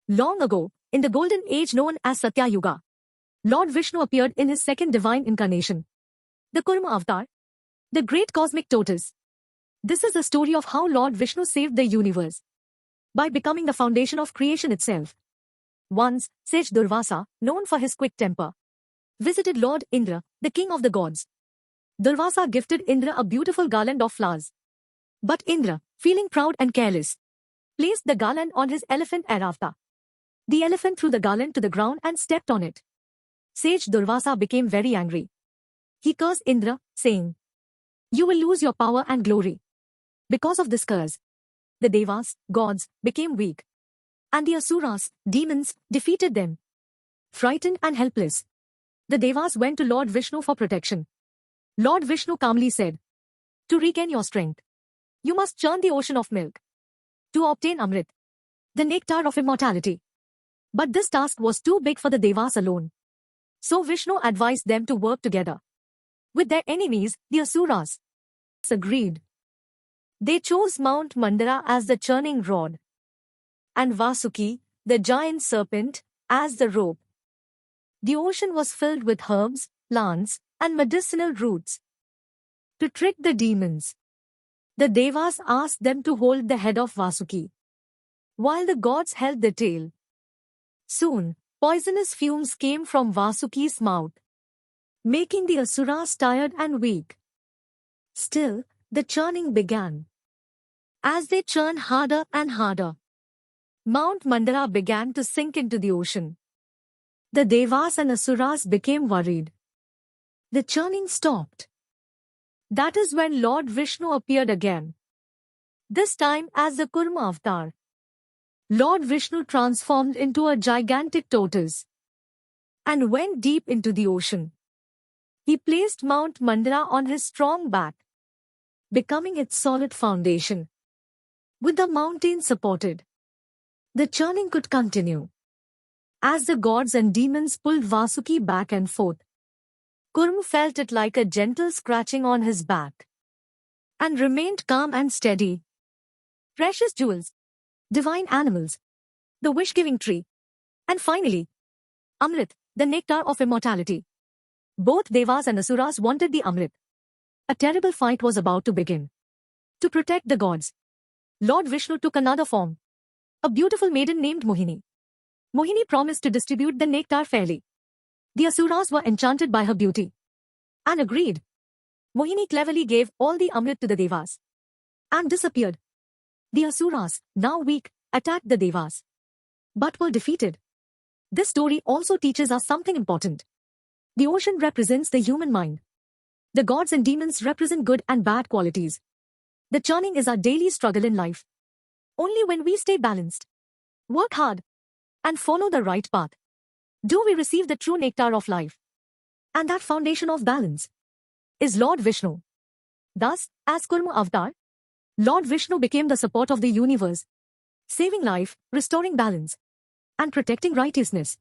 Long ago, in the golden age known as Satya Yuga, Lord Vishnu appeared in his second divine incarnation, the Kurma avatar, the great cosmic tortoise. This is the story of how Lord Vishnu saved the universe by becoming the foundation of creation itself. Once, sage Durvasa, known for his quick temper, visited Lord Indra, the king of the gods. Durvasa gifted Indra a beautiful garland of flowers. But Indra, feeling proud and careless, placed the garland on his elephant Airavata. The elephant threw the garland to the ground and stepped on it. Sage Durvasa became very angry. He cursed Indra, saying, "You will lose your power and glory." Because of this curse, the Devas, gods, became weak. And the Asuras, demons, defeated them. Frightened and helpless, the Devas went to Lord Vishnu for protection. Lord Vishnu calmly said, "To regain your strength, you must churn the ocean of milk to obtain Amrit, the nectar of immortality." But this task was too big for the Devas alone. So Vishnu advised them to work together with their enemies, the Asuras. Agreed. They chose Mount Mandara as the churning rod and Vasuki, the giant serpent, as the rope. The ocean was filled with herbs, plants, and medicinal roots. To trick the demons, the Devas asked them to hold the head of Vasuki, while the gods held the tail. Soon, poisonous fumes came from Vasuki's mouth, making the Asuras tired and weak. Still, the churning began. As they churned harder and harder, Mount Mandara began to sink into the ocean. The Devas and Asuras became worried. The churning stopped. That is when Lord Vishnu appeared again, this time as the Kurma avatar. Lord Vishnu transformed into a gigantic tortoise and went deep into the ocean. He placed Mount Mandara on his strong back, becoming its solid foundation. With the mountain supported, the churning could continue. As the gods and demons pulled Vasuki back and forth, Kurma felt it like a gentle scratching on his back and remained calm and steady. Precious jewels, divine animals, the wish-giving tree, and finally, Amrit, the nectar of immortality. Both Devas and Asuras wanted the Amrit. A terrible fight was about to begin. To protect the gods, Lord Vishnu took another form, a beautiful maiden named Mohini. Mohini promised to distribute the nectar fairly. The Asuras were enchanted by her beauty and agreed. Mohini cleverly gave all the Amrit to the Devas and disappeared. The Asuras, now weak, attacked the Devas, but were defeated. This story also teaches us something important. The ocean represents the human mind. The gods and demons represent good and bad qualities. The churning is our daily struggle in life. Only when we stay balanced, work hard, and follow the right path, do we receive the true nectar of life. And that foundation of balance is Lord Vishnu. Thus, as Kurma avatar, Lord Vishnu became the support of the universe, saving life, restoring balance, and protecting righteousness.